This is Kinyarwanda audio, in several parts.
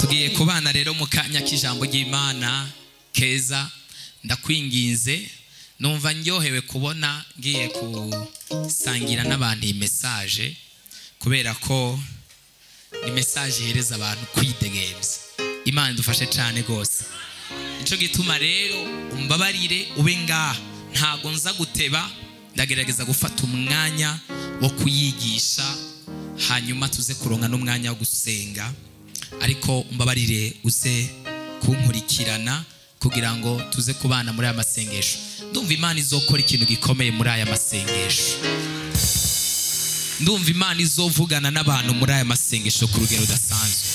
tugiye kubana rero mu kanya k'ijambo ry'Imana keza. Ndakwinginze, numva ndyohewe kubona ngiye kusangira n'abandi message, kubera ko ni message ihereza abantu kwidegemza. Imana idufashe cyane gose. Ico gituma rero umbabarire ube ngaha, ntago nza guteba, ndagerageza gufata umwanya wo kuyigisha, hanyuma tuze kuronka n'umwanya wo gusenga. Ariko umbabarire uze kunkurikirana kugira ngo tuze kubana muri aya masengesho. Ndumva Imana izokora ikintu gikomeye muri aya masengesho. Ndumva Imana izovugana n'abantu muri aya masengesho ku rugero rudasanzwe.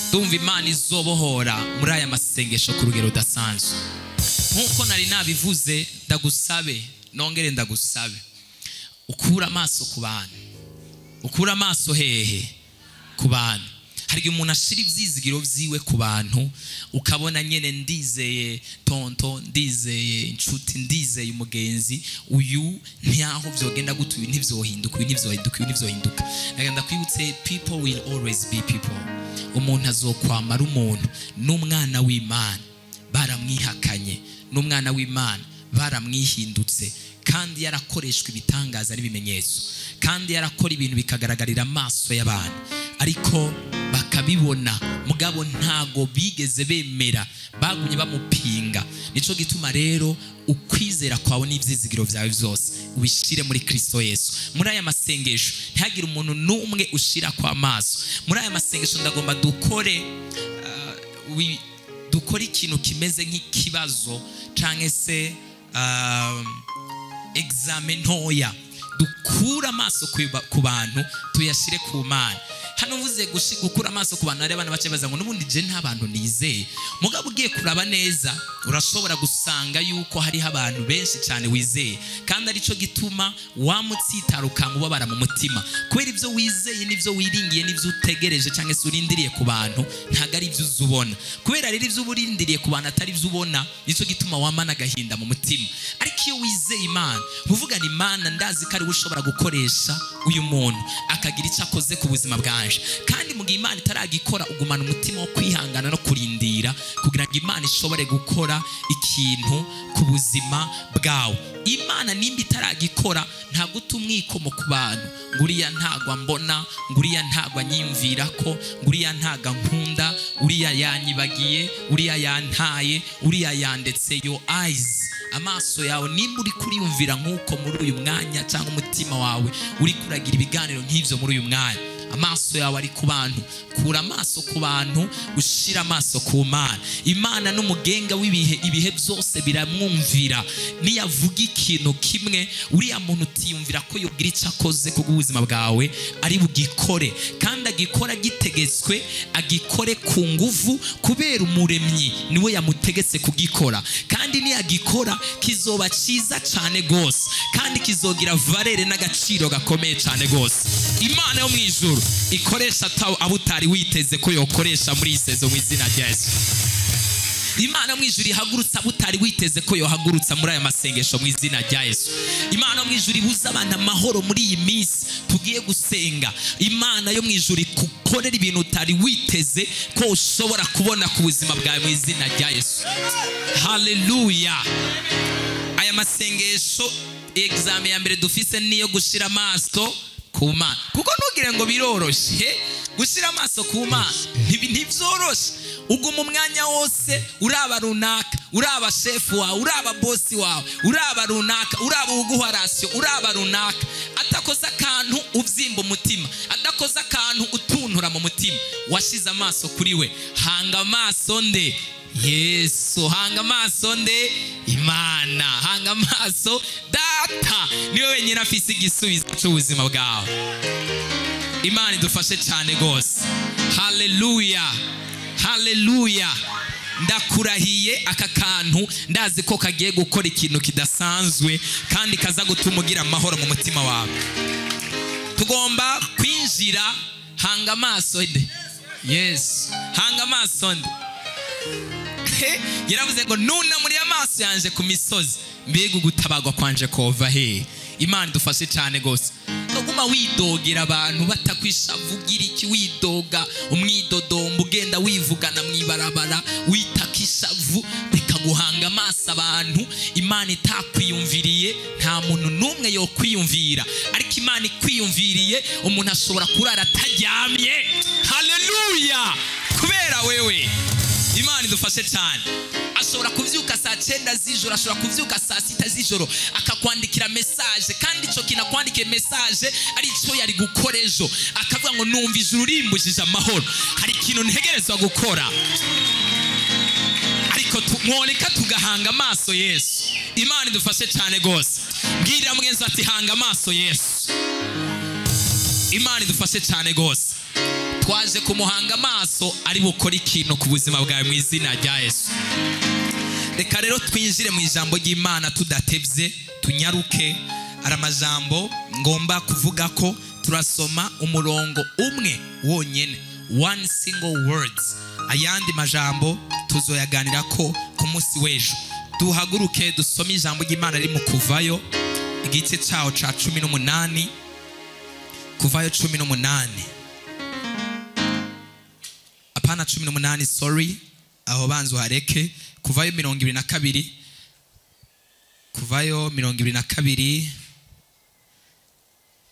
Ndumva Imana izobohora muri aya masengesho ku rugero rudasanzwe. Nkuko nari nabivuze, ndagusabe, nongere ndagusabe, ukura amaso ku bantu. Ukura amaso hehe? Ku bantu. Hari umuntu ashira ivyizigiro vyiwe ku bantu, ukabona nyene ndizeye tonto, ndizeye inshuti, ndizeye umugenzi, uyu ntiyaho vyogenda gutu, uyu ntivyohinduka, uyu ntivyohinduka, uyu ntivyohinduka. Nagenda kwibutse, people will always be people. Umuntu azokwamara umuntu. N'umwana w'Imana baramwihakanye, n'umwana w'Imana baramwihindutse, kandi yarakoreshwa ibitangaza n'ibimenyetso, kandi yarakora ibintu bikagaragarira amaso y'abantu, ariko bakabibona, mugabo ntago bigeze bemera, bagumye bamupinga. Nico gituma rero ukwizera kwawe n'ivyizigiro vyawe vyose ubishire muri Kristo Yesu. Muri aya masengesho ntihagire umuntu n'umwe ushira kwa maso. Muri aya masengesho ndagomba dukore ikintu kimeze nk'ikibazo canke se examen ntoya. Dukura amaso ku bantu tuyashire ku Mana. Hano mvuze gukura amaso ku bantu, ari abana bace baza ngo nubundi je nta bantu nizeye. Mugabo ugiye kuraba neza urashobora gusanga yuko hari abantu benshi cyane wizeye, kandi arico gituma wamutsitaruka mubabara mu mutima, kubera ivyo wizeye nivyo wiringiye, nivyo utegereje cyangwa se urindiriye ku bantu, ntago ari ivyo uzubona. Kubera rero ivyo urindiriye ku bantu atari ivyo ubona, nico gituma wamana agahinda mu mutima. Ariko iyo wizeye Imana, uvuga ni Imana, ndazi ko ari ushobora gukoresha uyu muntu akagira icyo akoze ku buzima bwanje. Kandi mu gihe Imana itaragikora, ugumana umutima wo kwihangana no kurindira kugira ngo Imana ishobore gukora ikintu ku buzima bwawe. Imana nimba itaragikora, ntago utumwikomo ku bantu, nguriya ntagwa mbona, nguriya ntagwa nyimvira ko, nguriya ntaga nkunda, uriya yanyibagiye, uriya yantaye, uriya yandetse. Your eyes, amaso yawe nimba uri kuriyumvira nk'uko muri uyu mwanya, cyangwa umutima wawe uri kuragira ibiganiro nk'ivyo muri uyu mwanya, amaso yawe ari ku bantu. Kura amaso ku bantu, ushira amaso ku Mana. Imana n'umugenga w'ibihe, ibihe byose biramwumvira. Niyavuga ikintu kimwe, uriya muntu utiyumvira ko yogira icyo akoze ku buzima bwawe, ari bugikore, kandi agikora gitegetswe, agikore ku nguvu, kubera umuremyi niwe yamutegetse kugikora. Kandi niyagikora kizoba ciza cyane gose, kandi kizogira valere n'agaciro gakomeye cyane gose. Imana yo mwijuru ikoresha abutari witeze ko yokoresha muri isezo mu izina rya Yesu. Imana mwijuru ihagurutsa abutari witeze ko yohagurutsa muri aya masengesho mu izina rya Yesu. Imana mwijuru ibuza abantu amahoro muri iyi minsi tugiye gusenga. Imana yo mwijuru ikukorera ibintu utari witeze ko ushobora kubona ku buzima bwawe mu izina rya Yesu. Haleluya. Aya masengesho, examen ya mbere dufise niyo gushira amaso ku Mana. Kuko ntugire ngo biroroshe gushira amaso ku Mana, ntivyoroshe. Uguma umwanya wose uraba runaka, uraba chef wawe, uraba boss wawe, uraba runaka, uraba uguha ratio, uraba runaka, atakoza akantu uvyimba umutima, atakoza akantu utuntura mu mutima. Washize amaso kuri we. Hanga amaso nde? Yesu. Hanga amaso nde? Imana. Hanga amaso Data, niwe wenyine afise igisubizo cy'ubuzima bwawe. Imana idufashe cyane gose. Haleluya. Haleluya. Ndakurahiye aka kantu, ndazi ko kagiye gukora ikintu kidasanzwe, kandi kaza gutuma ugira amahoro mu mutima wawe. Tugomba kwinjira. Hanga amaso nde? Yes. Hanga amaso nde? Yaravuze ngo nuna muri amaso yanje ku misozi, mbega ugutabagwa kwanje kova he. Imana dufashe cyane gose. kuguma widogera abantu batakwishavugira iki, widoga umwidodombo ugenda wivugana mwibarabara witakishavu, bikaguhanga amaso abantu Imana itakwiyumviriye. Nta muntu numwe yo kwiyumvira, ariko Imana ikwiyumviriye umuntu ashobora kurara ataryamye. Haleluya! Kubera wewe. Imana idufashe cyane. Ashobora kuvyuka saa 9 z'ijoro, ashobora kuvyuka saa 6 z'ijoro akakwandikira message, kandi ico kinakwandikiye message ari ico yari gukora ejo, akavuga ngo numva ijuru rimbujije amahoro, hari ikintu ntegerezwa gukora. Ariko tumworeka tugahanga amaso Yesu. Imana idufashe cyane gose. Bwira mugenzi ati hanga amaso Yesu. Imana idufashe cyane gose. Twaje kumuhanga amaso ari bukora ikintu ku buzima bwawe mu izina rya Yesu. Reka rero twinjire mu ijambo ry'Imana tudatevye, tunyaruke. Ara majambo ngomba kuvuga ko turasoma umurongo umwe wonyene, one single words. Ayandi majambo tuzoyaganira ko ku munsi w'ejo. Duhaguruke dusome ijambo ry'Imana riri mu Kuvayo igice cyaho ca 18. Kuvayo 18. Apana 18, sorry, aho banzu hareke. Kuvayo 22. Kuvayo 22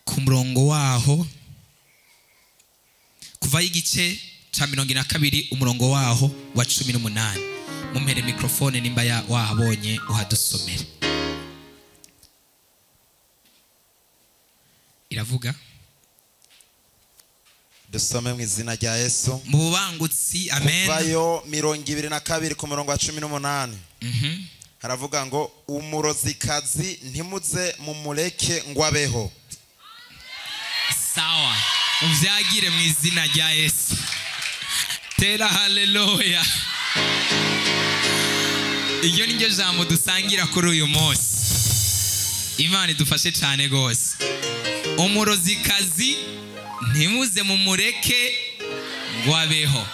ku murongo waho. Kuvayo igice ca 22 umurongo waho wa 18. Mumpere mikrofone nimba ya wahabonye uhadusomere. Iravuga dusome mu izina rya Yesu. Mu bubangutsi. Amen. Kuvayo 22 ku murongo wa 18. Haravuga ngo umurozikazi ntimuze mumureke ngo abeho. Sawa, uvyagire mu izina rya Yesu. Tera haleluya. Iyo ni ryo jambo dusangira kuri uyu munsi. Imana idufashe cyane gose. Umurozikazi ntimuze mumureke ngo abeho,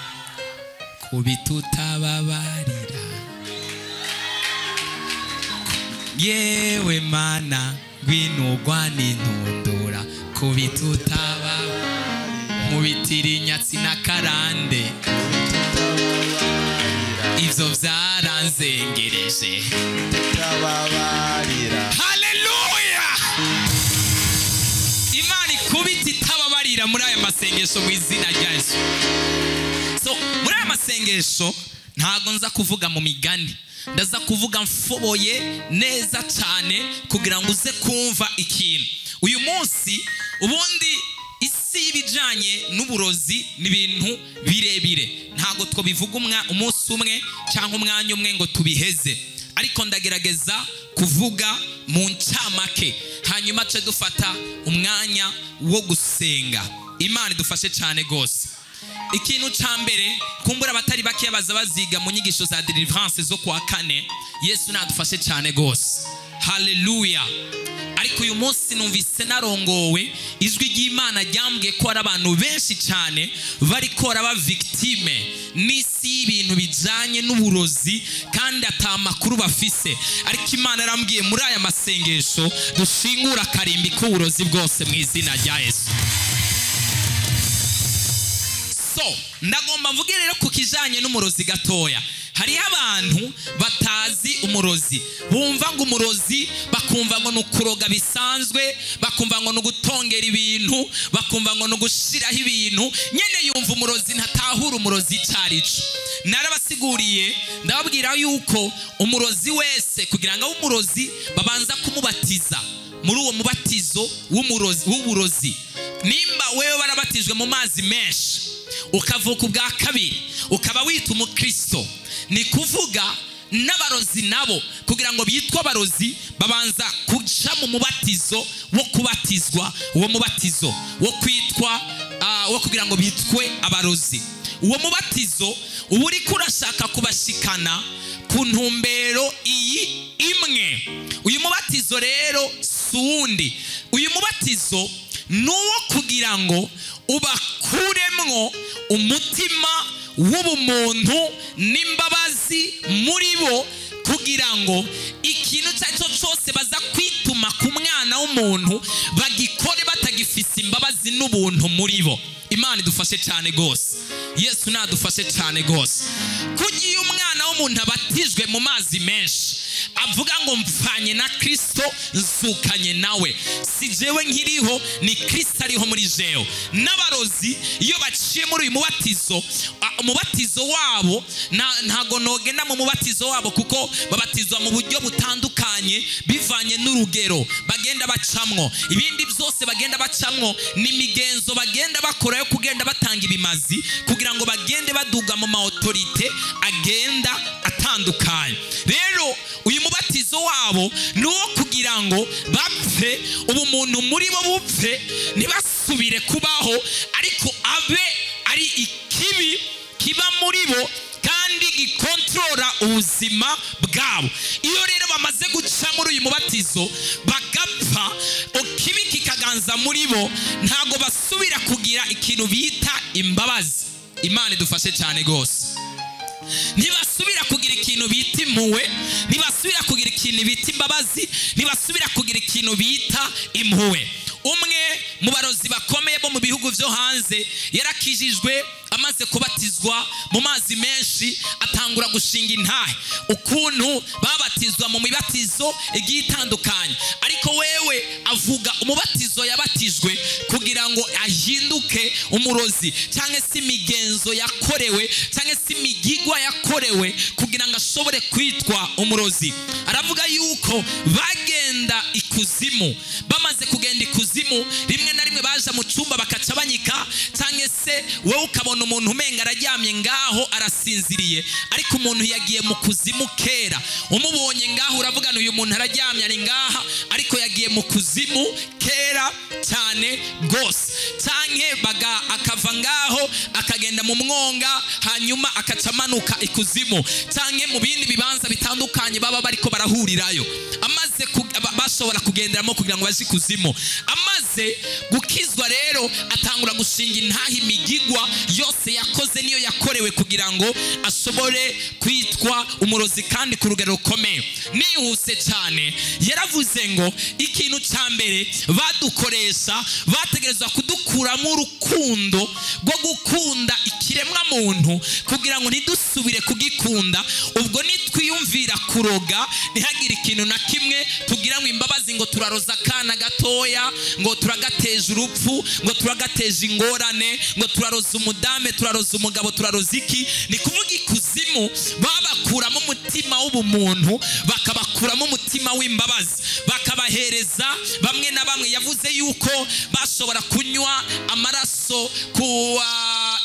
kubitutababarira yewe Mana ngwinugwa n'intundura, kubitutababarira mubitira inyatsi na karande, ivyo vyaranzengereje. Haleluya! Imana ikubita itababarira muri aya masengesho mu izina rya Yesu. So muri aya masengesho ntago nza kuvuga mu migani, ndaza kuvuga mfoboye neza cyane kugira ngo uze kumva ikintu. Uyu munsi ubundi isi ibijanye n'uburozi n'ibintu birebire, ntago twobivuga umunsi umwe cyangwa umwanya umwe ngo tubiheze, ariko ndagerageza kuvuga mu ncamake, hanyuma tse dufata umwanya wo gusenga. Imana idufashe cyane gose. Ikintu ca mbere kumbura abatari bake baza baziga mu nyigisho za deliverance zo kwa kane, Yesu nadufashe cyane gose. Haleluya. Ariko uyu munsi numvise narongowe ijwi ry'Imana ryambwiye ko ari abantu benshi cyane bari kora ba victime n'isi y'ibintu bijanye n'uburozi kandi atamakuru bafise, ariko Imana yarambwiye muri aya masengesho dushingura karimbi k'uburozi bwose mu izina rya Yesu. So ndagomba mvuge rero ku kijanye n'umurozi gatoya. Hari abantu batazi umurozi, bumva ngo umurozi bakumva ngo nukuroga bisanzwe, bakumva ngo nugutongera ibintu, bakumva ngo nugushiraho ibintu, nyene yumva umurozi ntatahura umurozi cyarico. Narabasiguriye ndababwira yuko umurozi wese kugira ngo umurozi babanza kumubatiza muri uwo mubatizo w'uburozi. Nimba wewe barabatijwe mu mazi menshi ukavuka ubwa kabiri ukaba wita umukristo, ni kuvuga n'abarozi nabo kugira ngo bitwa abarozi babanza kuja mu mubatizo wo kubatizwa, uwo mubatizo wo kwitwa wo kugira ngo bitwe abarozi. Uwo mubatizo uba uri kurashaka kubashikana ku ntumbero iyi imwe. Uyu mubatizo rero sundi, uyu mubatizo nuwo kugira ngo ubakuremwo umutima w'ubumuntu n'imbabazi muri bo, kugira ngo ikintu cyose baza kwituma ku mwana w'umuntu bagikore batagifise n'ubuntu muri bo. Imana idufashe cyane gose. Yesu nadufashe cyane gose. Kugiye umwana w'umuntu abatijwe mu mazi menshi avuga ngo mpfanye na Kristo nzukanye nawe, si jewe nkiriho ni Kristo ariho muri jewe. N'abarozi iyo baciye muri uyu mubatizo, umubatizo wabo ntago nogenda mu mubatizo wabo kuko babatizwa mu buryo butandukanye bivanye n'urugero bagenda bacamwo. Ibindi byose bagenda bacamwo ni migenzo bagenda bakora yo kugenda batanga ibimazi kugira ngo bagende baduga mu autorite agenda atandukanye. Rero uyu mubatizo wabo nuwo kugira ngo bapfe ubumuntu muri bo bupfe ntibasubire kubaho, ariko abe ari ikibi kiba muri bo kandi gikontorora ubuzima bwabo. Iyo rero bamaze guca muri uyu mubatizo bagapfa, ikibi kikaganza muri bo, ntago basubira kugira ikintu bita imbabazi. Imana idufashe cyane gose. Ntibasubira kugira ikintu bita impuhwe, ntibasubira kugira ikintu bita imbabazi, ntibasubira kugira ikintu bita impuhwe. Umwe mu barozi bakomeye bo mu bihugu byo hanze yarakijijwe amaze kubatizwa mu mazi menshi, atangura gushinga intahe ukuntu babatizwa mu mibatizo igiye itandukanye. Ariko wewe avuga umubatizo yabatijwe kugira ngo ahinduke umurozi, cyangwa se imigenzo yakorewe, cyangwa se imigigwa yakorewe kugira ngo ashobore kwitwa umurozi. Aravuga yuko bagenda ikuzimu, bamaze kugenda ikuzimu rimwe na rimwe baje mu cyumba bakaca banyika, cyangwa se wewe ukabona umuntu umenga araryamye ngaho arasinziriye, ariko umuntu yagiye mu kuzimu kera. Umubonye ngaho uravuga uyu muntu araryamye ari ngaha, ariko yagiye mu kuzimu kera cyane gose. Cyangwa akava ngaho akagenda mu mwonga hanyuma akacamanuka ikuzimu, cyangwa mu bindi bibanza bitandukanye baba bariko barahurirayo. Amaze bashobora kugenderamo kugira ngo baje ikuzimu. Amaze gukizwa rero atangura gushinga intahe imigigwa yose yakoze niyo yakorewe kugira ngo ashobore kwitwa umurozi kandi ku rugero rukomeye. Nihuse cyane yaravuze ngo ikintu cya mbere badukoresha bategerezwa kudukuramo urukundo rwo gukunda ikiremwa muntu kugira ngo ntidusubire kugikunda. Ubwo nitwiyumvira kuroga ntihagire ikintu na kimwe tugira ngo imbabazi ngo turaroza akana gatoya, ngo turagateje urupfu, ngo turagateje ingorane, ngo turaroza umudame, turaroza umugabo, turaroza iki. Ni kuvuga ikuzimu babakuramo umutima w'ubumuntu, bakabakuramo umutima w'imbabazi, bakabahereza bamwe na bamwe. Yavuze yuko bashobora kunywa amaraso ku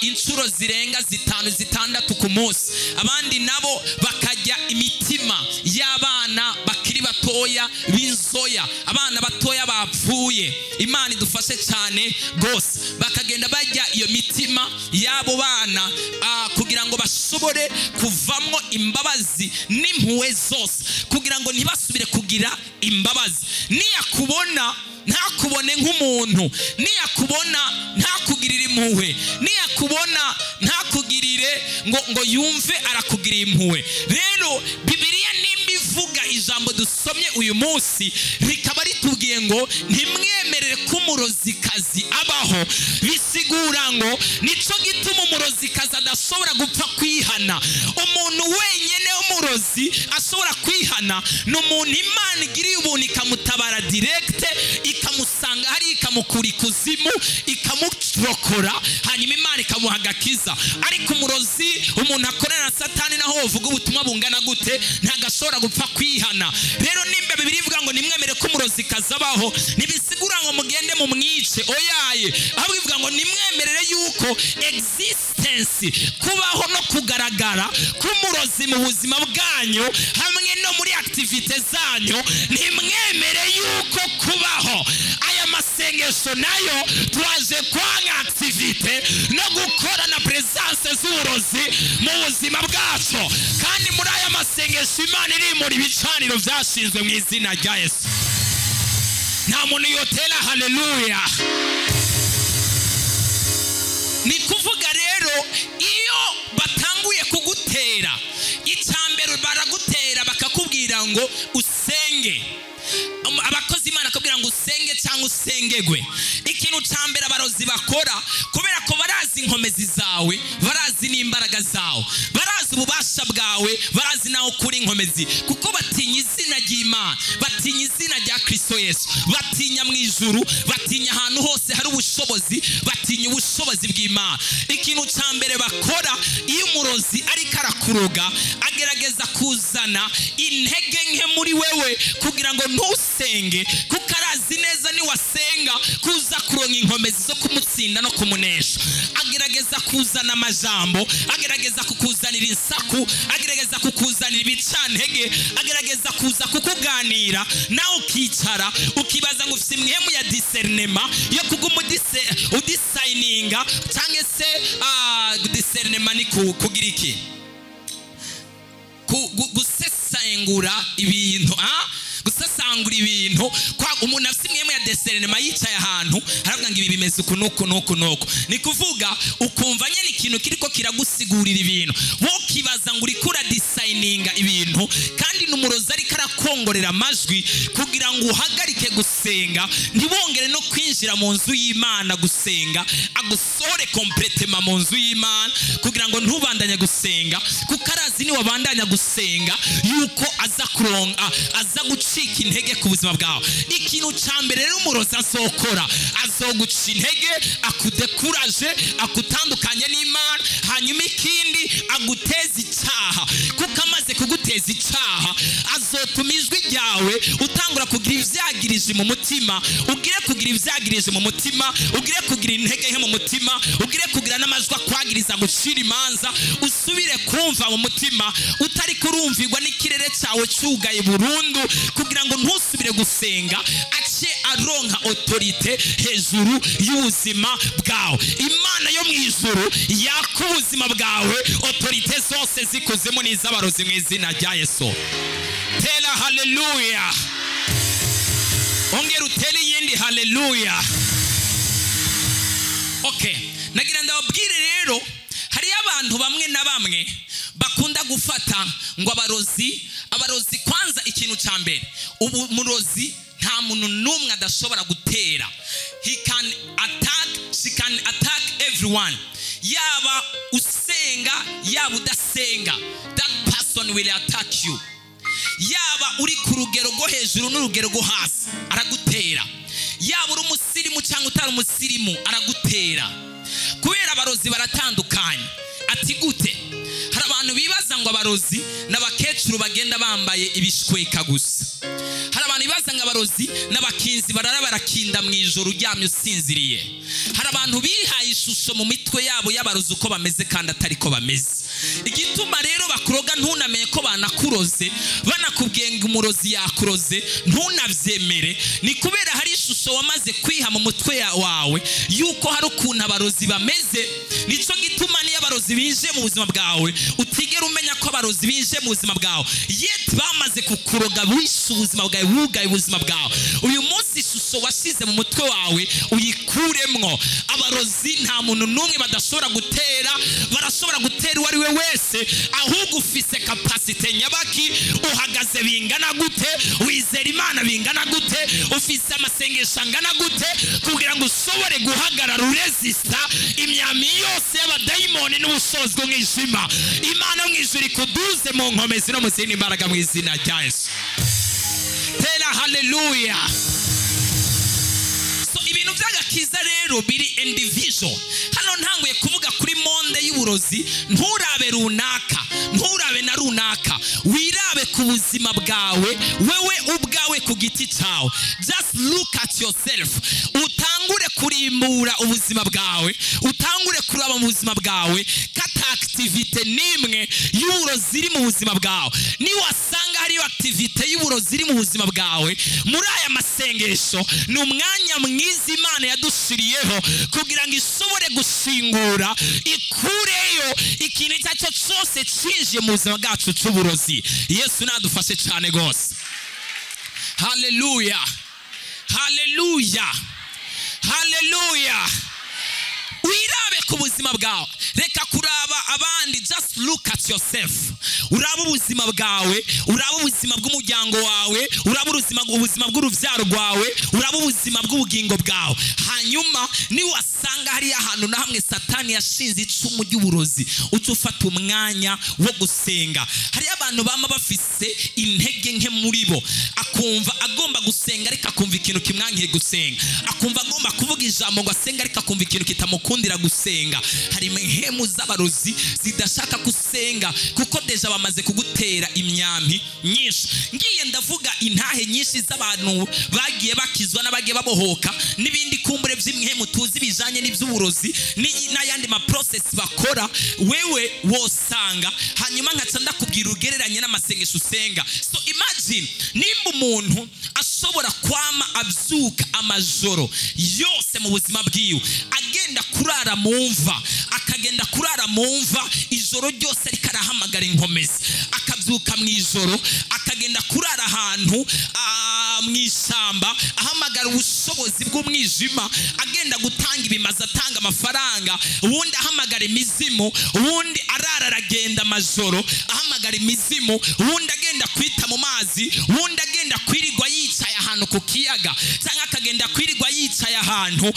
inshuro zirenga 5-6 ku munsi. Abandi nabo bakajya imitima y'abana bakiri batoya b'inzoya, abana batoya bapfuye. Imana idufashe cyane gose. Bakagenda bajya iyo mitima y'abo bana kugira ngo bashobore kuvamo imbabazi n'impuhwe zose, kugira ngo ntibasubire kugira imbabazi. Niyakubona ntakubone nk'umuntu, niyakubona ntakugirire impuhwe, niyakubona ntakugirire ngo yumve arakugirira impuhwe. Rero Bibiliya nimba ivuga ijambo dusomye uyu munsi rikaba ritubwiye ngo ntimwemerere ko umurozikazi abaho, bisigura ngo nico gituma umurozikazi adashobora gupfa kwihana. Umuntu wenyine w'umurozi ashobora kwihana ni umuntu Imana igiriye ubuntu ikamutabara direkte, ikamusanga hari ikamukura ikuzimu, ikamurokora, hanyuma Imana ikamuha agakiza. Ariko umurozi, umuntu akorana na Satani, naho uvuga ubutumwa bungana gute ntagashobora gupfa kwihana. Rero nimba Bibiliya ivuga ngo nimwemere ko umurozi kazabaho, nibisigura ngo mugende mu mwice, oyaye, ahubwo ivuga ngo nimwemerere yuko existence, kubaho no kugaragara k'umurozi mu buzima bwanyu hamwe no muri activite zanyu, nimwemere yuko kubaho. Aya masengesho nayo twaje kwanga activite no gukora na presence z'uburozi mu buzima bwacu, kandi muri aya masengesho Imana iri muri bicaniro byashinzwe mu izina rya Yesu. Nta muntu yotera haleluya. Ni kuvuga rero iyo batanguye kugutera, icyambere baragutera bakakubwira ngo usenge. Abakozi Imana akubwira ngo usenge cyangwa ngo usengegwe, ikintu cya mbere abarozi bakora, kubera ko barazi inkomezi zawe, barazi n'imbaraga zawe, barazi ububasha bwawe, barazi naho kuri inkomezi, kuko batinya izina ry'Imana, batinya izina rya Kristo Yesu, batinya mu ijuru, batinya ahantu hose hari ubushobozi, batinya ubushobozi bw'Imana. Ikintu cya mbere bakora iyo umurozi ariko arakuroga, agerageza kuzana intege nke muri wewe kugira ngo ntusenge, kuko arazi neza niwasenga kuza kuronka inkomezi zo kumutsinda no kumunesha. Agerageza kuzana amajambo, agerageza kukuzanira insaku, agerageza kukuzanira ibicantege, agerageza kuza kukuganira nawe ukicara ukibaza ngo ufite imwemu ya discernment yo kuguma udisayininga, cyangwa se discernment ni kugira iki, gusesangura ibintu, gusesangura ibintu. Kwa umuntu afite imwe ya discernment yicaye ahantu aravuga ngo ibi bimeze uku nuko nuko nuko, ni kuvuga ukumva nyene ikintu kiriko kiragusigurira ibintu, wo kibaza ngo uri kura designinga ibintu, kandi n'umurozi ariko arakongorera amajwi kugira ngo uhagarike gusenga, ntibongere no kwinjira mu nzu y'Imana gusenga, agusohore completely mu nzu y'Imana kugira ngo ntubandanye gusenga, kuko arazi ni wabandanya gusenga yuko aza kuronka, aza gucika intege ku buzima bwawe. Ikintu cya mbere rero umurozi azokora, azoguca intege, akudekuraje, akutandukanye n'Imana, hanyuma ikindi aguteza icyaha, kuko amaze kuguteza icyaha azotuma ijwi ryawe utangura kugira ivyagirije mu mutima, ugire kugira ivyagirije mu mutima, ugire kugira intege nke mu mutima, ugire kugira n'amajwi akwagiriza gucira imanza, usubire kumva mu mutima utari kurumvirwa n'ikirere cyawe cyugaye burundu, kugira ngo ntusubire gusenga, ace aronka autorite hejuru y'ubuzima bwawe. Imana yo mu ijuru yaka ubuzima bwawe, autorite zose zikuzemo n'iz'abarozi mu izina rya Yesu. Tera haleluya, ongera utera iyindi haleluya. Okay, nagira ndababwire rero, hari abantu bamwe na bamwe bakunda gufata ngo abarozi kwanza, ikintu cya mbere, ubu murozi nta muntu n'umwe adashobora gutera. He can attack, she can attack everyone. Yaba usenga yaba udasenga, that person will attack you. Yaba uri ku rugero rwo hejuru n'urugero rwo hasi aragutera, yaba uri umusirimu cyangwa utari umusirimu aragutera, kubera abarozi baratandukanye. Ati gute? Hari abantu bibaza ngo abarozi n'abakecuru bagenda bambaye ibishweka gusa. Hari abantu bibaza ngo abarozi n'abakinzi barara barakinda mu ijoro uryamye usinziriye. Hari abantu bihaye ishusho mu mitwe yabo y'abarozi uko bameze kandi atari ko bameze. Igituma rero bakuroga ntunamenye ko banakuroze, banakubwiye ngo umurozi yakuroze ntunavyemere, ni kubera hari ishusho wamaze kwiha mu mutwe wawe yuko hari ukuntu abarozi bameze. Nico gituma niyo abarozi bije mu buzima bwawe utigera umenya ko abarozi bije mu buzima bwawe, yet bamaze kukuroga wishe ubuzima bwawe, wugaye ubuzima bwawe. Uyu munsi ishusho washize mu mutwe wawe uyikuremwo. Abarozi nta muntu n'umwe badashobora gutera, barashobora gutera uwo ari we wese, ahubwo ufise capacity nyabaki, uhagaze bingana gute, wizera Imana bingana gute, ufise amasengesho angana gute, kugira ngo ushobore guhagarara uresista imyami yose y'abadayimoni n'ubushobozi bw'umwijima. Imana mu ijuru ikuduze mu nkomezi no mu zindi mbaraga mu izina rya Yesu. Tera haleluya. So ibintu by'agakiza rero biri individual. Hano ntanguye kuvuga kuri monde y'uburozi, nturabe runaka, nturabe na runaka, wirabe ku buzima bwawe wewe ubwawe ku giti cyawe. Just look at yourself. Utangure kurimbura ubuzima bwawe, utangure kuraba mu buzima bwawe kata activity nimwe y'uburozi iri mu buzima bwawe. Ni wasanga hari activity y'uburozi iri mu buzima bwawe, muri aya masengesho ni umwanya mwiza Imana yadushiriyeho kugira ngo ishobore gushingura, ikureyo ikintu cyacyo cyose cinjiye mu buzima bwacu cy'uburozi. Yesu nadufashe cyane gose. Haleluya, haleluya, haleluya. Wirabe ku buzima bwawe. reka kuraba abandi, just look at yourself. Uraba ubuzima bwawe, uraba ubuzima bw'umuryango wawe, uraba ubuzima bw'uruvyaro rwawe, uraba ubuzima bw'ubugingo bwawe. Hanyuma ni wasanga hari ahantu na hamwe Satani yashinze icumu ry'uburozi, ucufata umwanya wo gusenga. Hari abantu bama bafise intege nke muri bo, akumva agomba gusenga ariko akumva ikintu kimwankiye gusenga, akumva agomba kuvuga ijambo ngo asenga ariko akumva ikintu kitamukundira gusenga. Hari impemu z'abarozi zidashaka gusenga kuko deja bamaze kugutera imyambi nyinshi. Ngiye ndavuga intahe nyinshi z'abantu bagiye bakizwa n'abagiye babohoka n'ibindi kumbure by'imhemu tuzi bijanye n'ivy'uburozi n'ayandi ma process bakora, wewe wosanga. Hanyuma nkaca ndakubwira ugereranye n'amasengesho usenga. So imagine nimba umuntu ashobora kwama abyuka amajoro yose mu buzima bwiwe, agenda kurara mu mva, akagenda kurara mu mva ijoro ryose ariko arahamagara inkomezi, akabyuka mu ijoro akagenda kurara ahantu mu ishyamba ahamagara ubushobozi bw'umwijima, agenda gutanga ibimazi, atanga amafaranga, ubundi ahamagara imizimu, ubundi arara aragenda amajoro ahamagara imizimu, ubundi agenda kwita mu mazi, ubundi agenda kwirirwa yicaye ahantu ku kiyaga, cyangwa akagenda kwirirwa yicaye ahantu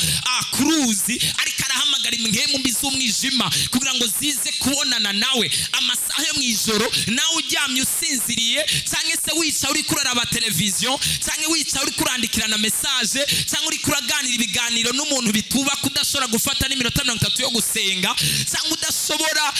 ku ruzi ariko arahamagara impemu mbi z'umwijima kugira ngo zize kubonana nawe amasaha yo mu ijoro, nawe uryamye usinziriye, cyangwa se wicaye uri kuraraba televiziyo, cyangwa wicaye uri kurandikirana message, cyangwa uri kuraganira ibiganiro n'umuntu bituba kudashobora gufata n'iminota 30 yo gusenga, cyangwa udashobora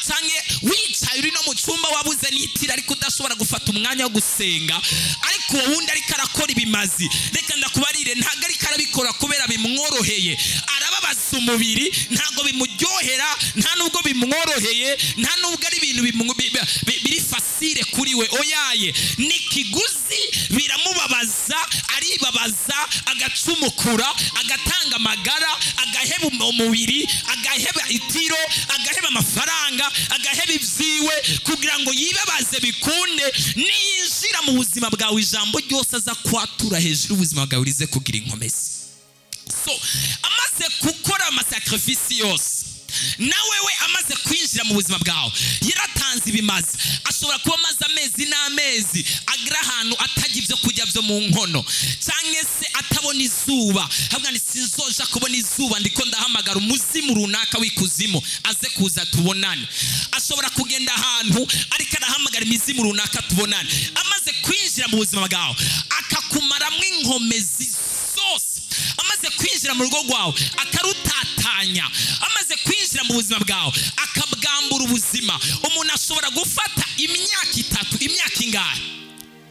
cyangwa wicaye uri no mu cyumba wabuze n'itira ariko udashobora gufata umwanya wo gusenga, ariko wundi ariko arakora ibimazi. Reka ndakubarire, ntago ariko arabikora kubera bimworoheye, arababaza umubiri, ntago bimuryohera, nta nubwo bimworoheye, nta nubwo ari ibintu biri fasire kuri we. Oyaye nikiguzi, biramubabaza, aribabaza, agacumukura, agatanga amagara, agaheba umubiri, agaheba itiro, agaheba amafaranga, agaheba ibyiwe kugira ngo yibabaze bikunde. Niyinjira mu buzima bwawe ijambo ryose aza kwatura hejuru ubuzima bwawe rize kugira inkomezi. So amaze gukora amasacrifice yose, nawewe amaze kwinjira mu buzima bwawe, yaratanze ibimazi, ashobora kuba amaze amezi n'amezi agira ahantu atagira ibyo kurya byo mu nkono, cyangwa se atabona izuba, habwa ni sinzoja kubona izuba, ndiko ndahamagara umuzimu runaka w'ikuzimu aze kuza tubonane. Ashobora kugenda ahantu ariko arahamagara imizimu runaka tubonane. Amaze kwinjira mu buzima bwawe akakumaramo inkomezi zose, amaze kwinjira mu rugo rwawe akarutatanya, amaze kwinjira mu buzima bwawe akabwambura ubuzima. Umuntu ashobora gufata imyaka 3, imyaka ingahe?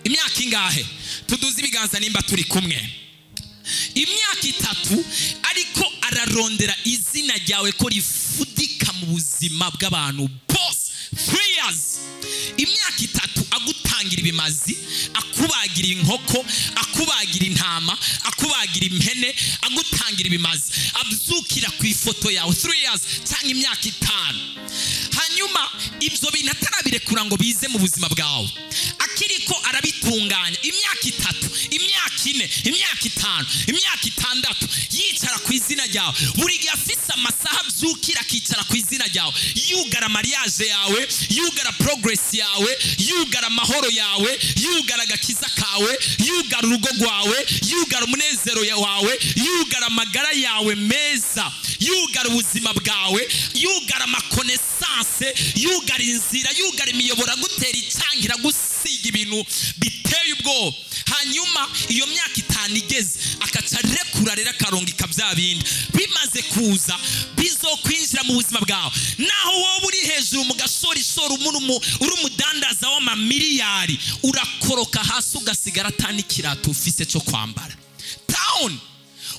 Imyaka ingahe? Tuduze ibiganza nimba turi kumwe. Imyaka 3 ariko ararondera izina ryawe ko rifudika mu buzima bw'abantu bose. 3 years. Imyaka 3 agutangira ibimazi, akubagira inkoko, akubagira intama, akubagira impene, agutangira ibimazi, abyukira ku ifoto yawe. 3 years cyangwa imyaka 5. Hanyuma ibyo bintu atarabirekura ngo bize mu buzima bwawe, akiriko arabitunganya imyaka 3, imyaka 4, imyaka 5, imyaka 6, yicara ku izina ryawe. Buri gihe afise amasaha abyukira akicara ku izina ryawe, yugara mariage yawe, yugara progress yawe, yugara amahoro yawe, yugara agakiza kawe, yugara urugo rwawe, yugara umunezero wawe, yugara amagara yawe meza, yugara ubuzima bwawe, yugara amakonesanse, yugara inzira, yugara imiyobora gutera icyangira, gusiga ibintu biteye ubwoba. Hanyuma iyo myaka 5 igeze akaca rekura rero akaronga ikabya bindi bimaze kuza bizokwinjira mu buzima bwawe. Naho wowe uri hejuru mu gasorishoro uri umudandaza w'amamiliyari, urakoroka hasi ugasigara atanikirato ufise cyo kwambara. Town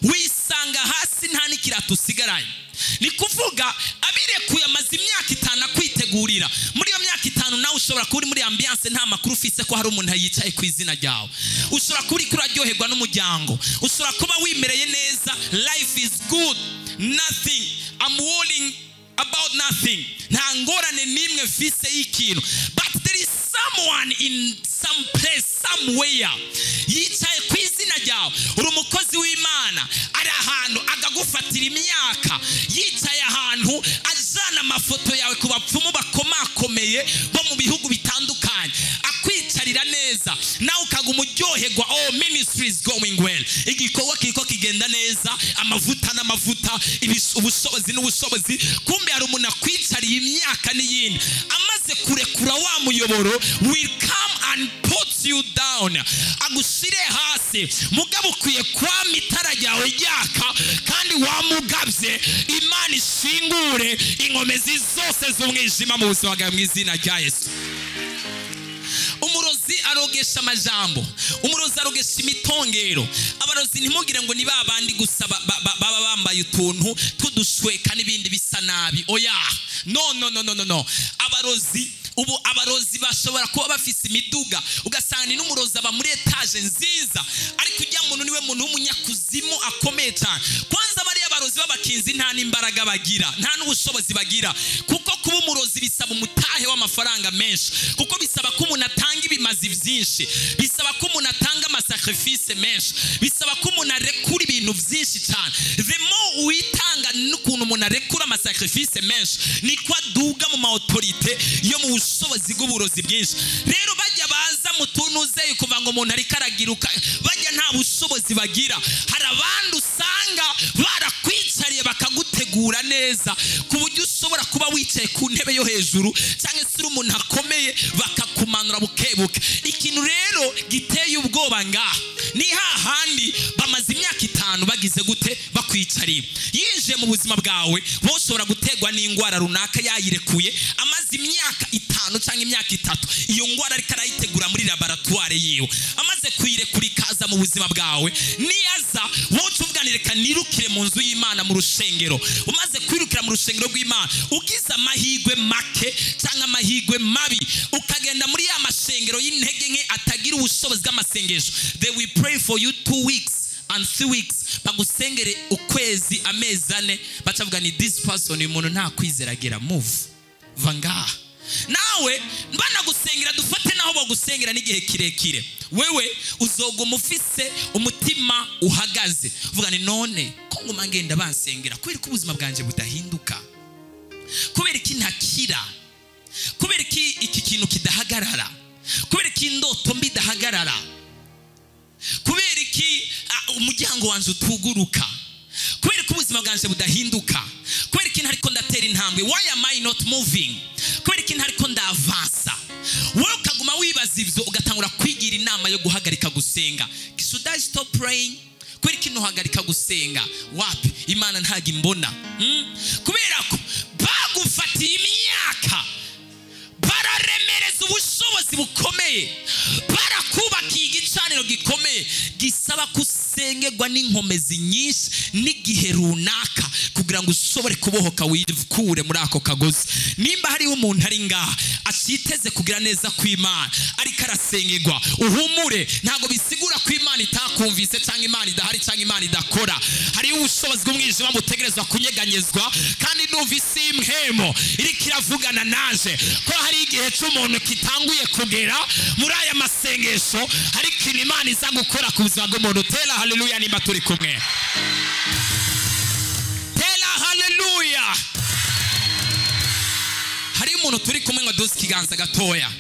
wisanga hasi nta nikirato usigaranye. Ni kuvuga abirekuye amaze imyaka 5 akwitegurira. Muri iyo myaka 5 nawe ushobora kuba uri muri ambiance, nta makuru ufise ko hari umuntu yicaye ku izina ryawe. Ushobora kuba uri kuraryoherwa n'umuryango, ushobora kuba wimereye neza, life is good, nothing, I'm worrying about nothing, nta ngorane nimwe mfise y'ikintu. But there is someone in some place somewhere yicaye ku izina ryawe, uri umukozi w'Imana, ari ahantu agagufatira imyaka, yicaye ahantu aza ajyana amafoto yawe ku bapfumu bakomakomeye bo mu bihugu bitandukanye, akwicarira neza nawe ukaguma uryoherwa. Oh, ministry is going well, igikorwa kiriko kigenda neza, amavuta n'amavuta, ubushobozi n'ubushobozi. Kumbe hari umuntu akwicariye imyaka n'iyindi, amaze kurekura wa muyoboro will come and put you down, agushire hasi. Mugabo ukwiye kwama itara ryawe ryaka, kandi wamugabye Imana ishingure inkomezi zose z'umwijima mu buzima bwawe mu izina rya Yesu. Umurozi arogesha amajambo, umurozi arogesha imitongero. Abarozi ntimugire ngo ni babandi gusa baba bambaye utuntu tudushweka n'ibindi bisa nabi. Oya, no. Abarozi bashobora kuba bafise imiduga, ugasanga ni n'umurozi aba muri etaje nziza, ariko ujya muntu niwe muntu w'umunyakuzimu akomeye cyane. Kwanza bari abarozi b'abakinzi nta n'imbaraga bagira, nta n'ubushobozi bagira, kuko kuba umurozi bisaba umutahe w'amafaranga menshi, kuko bisaba ko umuntu atanga ibimazi byinshi, bisaba ko umuntu atanga amasacrifice menshi, bisaba ko umuntu arekura ibintu byinshi cyane. The more uitanga n'ukuntu umuntu arekura amasacrifice menshi, niko aduga mu autorite yo mu bushobozi bw'uburozi bwinshi. Rero bajya baza mu tunuze kuva ngo umuntu ari karagiruka, bajya nta bushobozi bagira. Hari abandi usanga barakwicariye bakagutegura neza ku buryo ushobora kuba wicaye ku ntebe yo hejuru, cyangwa se uri umuntu akomeye bakakumanura bukebuke. Ikintu rero giteye ubwoba ngaha ni hahandi bamaze imyaka 5 bagize gute bakwicariye. Yinjiye mu buzima bwawe, wowe ushobora gutegwa n'indwara runaka yayirekuye, amaze imyaka 5 cyangwa imyaka 3 iyo ndwara ariko arayitegura muri laboratoire yiwe, amaze kuyirekura ikaza mu buzima bwawe. Niyaza wowe tuvuganire kanirukire mu nzu y'Imana mu rushengero, umaze kwirukira mu rushengero rw'Imana, ugize amahigwe make cyangwa amahigwe mabi, ukagenda muri ya mashengero y'intege nke atagira ubushobozi bw'amasengesho, they will pray for you 2 weeks and 3 weeks, bagusengere ukwezi, amezi 4, bacavuga ni this person uyu muntu nta kwizera agira, move vanga. Nawe banagusengera dufate naho bagusengera n'igihe kirekire, wewe uzoguma ufise umutima uhagaze, uvuga ni none ko nguma ngenda bansengera kubera ko ubuzima bwanje budahinduka, kubera iki ntakira, kubera iki kintu kidahagarara, kubera iki indoto mbi dahagarara, kubera iki umuryango wanje utuguruka, kubera ko ubuzima bwanje budahinduka, kubera iki ntariko ndatera intambwe, why am I not moving, kubera iki ntariko ndavansa. Wowe ukaguma wibaza ivyo, ugatangura kwigira inama yo guhagarika gusenga. Should I stop praying? Kubera iki ntuhagarika gusenga? Wapi, Imana ntago imbona. Kubera ko bagufatiye imyaka, bararemereza ubushobozi bukomeye, barakubakiye igicaniro gikomeye gisaba kusengerwa n'inkomezi nyinshi n'igihe runaka kugira ngo ushobore kubohoka wikure muri ako kagozi. Nimba hariho umuntu ari ngaha ashiteze kugira neza kw'Imana ariko arasengerwa, uhumure, ntago bisigura ko Imana itakumvise cyangwa Imana idahari cyangwa Imana idakora. Hariho ubushobozi bw'umwijima butegerezwa kunyeganyezwa, kandi numvise imhemo iriko iravugana naje ko hari igihe cy'umuntu kitanguye kugera muri aya masengesho, hari ikintu Imana iza gukora ku buzima bw'umuntu. Tela haleluya nimba turi kumwe. Tela haleluya. Hari umuntu turi kumwe ngo duze ikiganza gatoya.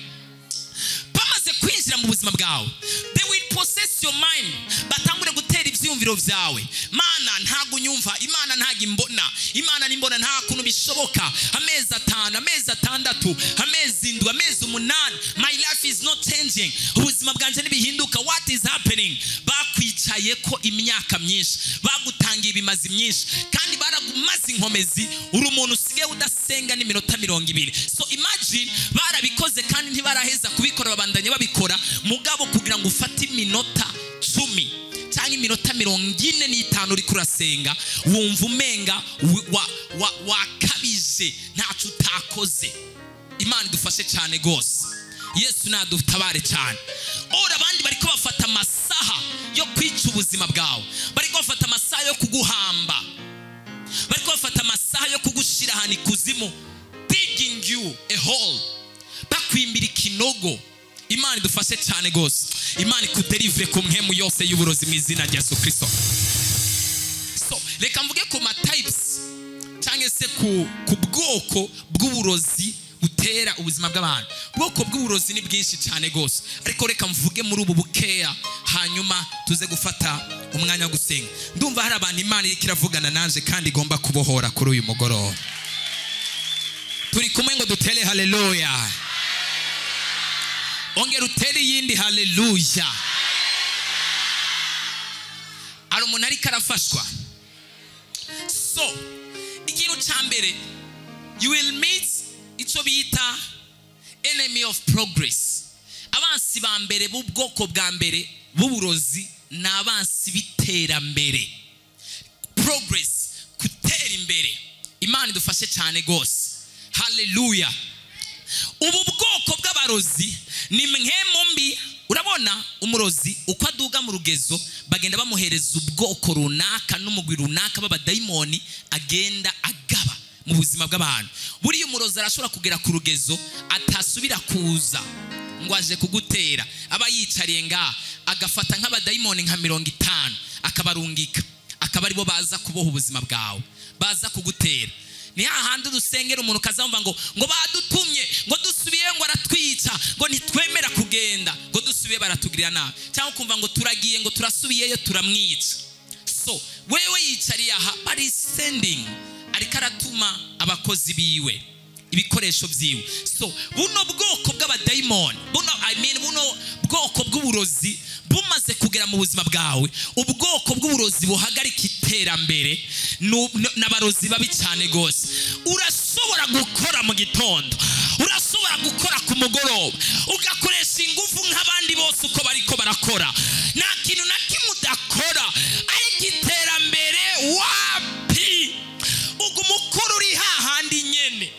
Bamaze kwinjira mu buzima bwawe, they will possess your mind, batangure gutera ibyumviro byawe. Mana ntago unyumva, Imana ntago imbona, Imana nimbona nta kuntu bishoboka. Amezi 5, amezi 6, amezi 7, amezi 8, my life is not changing, ubuzima bwanje nibihinduka. What is happening? Bakwicaye ko imyaka myinshi, bagutangiye ibimazi myinshi, kandi baragumaze inkomezi, uri umuntu usigaye udasenga n'iminota 20. So imagine barabikoze kandi ntibaraheza kubikora, babandanye babikora, mugabo kugira ngo ufate iminota 10 cyangwa iminota 45 uri kurasenga, wumva umenga wakabije, ntacu utakoze. Imana idufashe cyane gose, Yesu nadutabare cyane. Ora abandi bariko bafata amasaha yo kwica ubuzima bwawe, bariko bafata amasaha yo kuguhamba, bariko bafata amasaha yo kugushira hani kuzimu, digging you a hole, bakwimbira ikinogo. Imana idufashe cyane gose, Imana ikuderivre ku mpemu yose y'uburozi mu izina rya Yesu Kristo. So reka mvuge ku ma types cyangwa tuvuge se ku bwoko bw'uburozi butera ubuzima bw'abantu. Ubwoko bw'uburozi ni bwinshi cyane gose, ariko reka mvuge muri ubu bukeya hanyuma tuze gufata umwanya wo gusenga. Ndumva hari abantu Imana iri kiravugana nanje kandi igomba kubohora kuri uyu mugoroba. Turi kumwe ngo dutere haleluya. Ongera utere yindi haleluya. Ari umuntu ari karafashwa. So ikintu cyambere, you will meet icyo bita enemy of progress. Abansi ba mbere b'ubwoko bwa mbere b'uburozi ni abansi b'iterambere. Progress, gutera imbere. Imana idufashe cyane gose. Haleluya. Ubu bwoko bw'abarozi ni mwemo mbi. Urabona umurozi uko aduga mu rugezo bagenda bamuhereza ubwoko runaka n'umugwi runaka b'abadayimoni agenda agaba mu buzima bw'abantu. Buri umurozi arashobora kugera ku rugezo atasubira kuza ngo aje kugutera, aba yicariye nga agafata nk'abadayimoni nka 50 akabarungika, akaba aribo baza kuboha ubuzima bwawe, baza kugutera. Ni hahandi dusengera umuntu kazamva ngo badutumye ngo dusubiye ngo aratwica ngo ntitwemera kugenda ngo dusubiye baratugirira nabi, cyangwa kumva ngo turagiye ngo turasubiyeyo turamwica. So wewe yicariye aha bari sending, ariko aratuma abakozi biwe ibikoresho byiwe. So buno bwoko bw'abadayimoni, buno bwoko bw'uburozi bumaze kugera mu buzima bwawe, ubwoko bw'uburozi buhagarika iterambere n'abarozi babi cyane gose. Urashobora gukora mu gitondo, urashobora gukora ku mugoroba, ugakoresha ingufu nk'abandi bose uko bariko barakora, nta kintu na kimwe udakora, ariko iterambere wapi? Ugumukora uri hahandi nyene,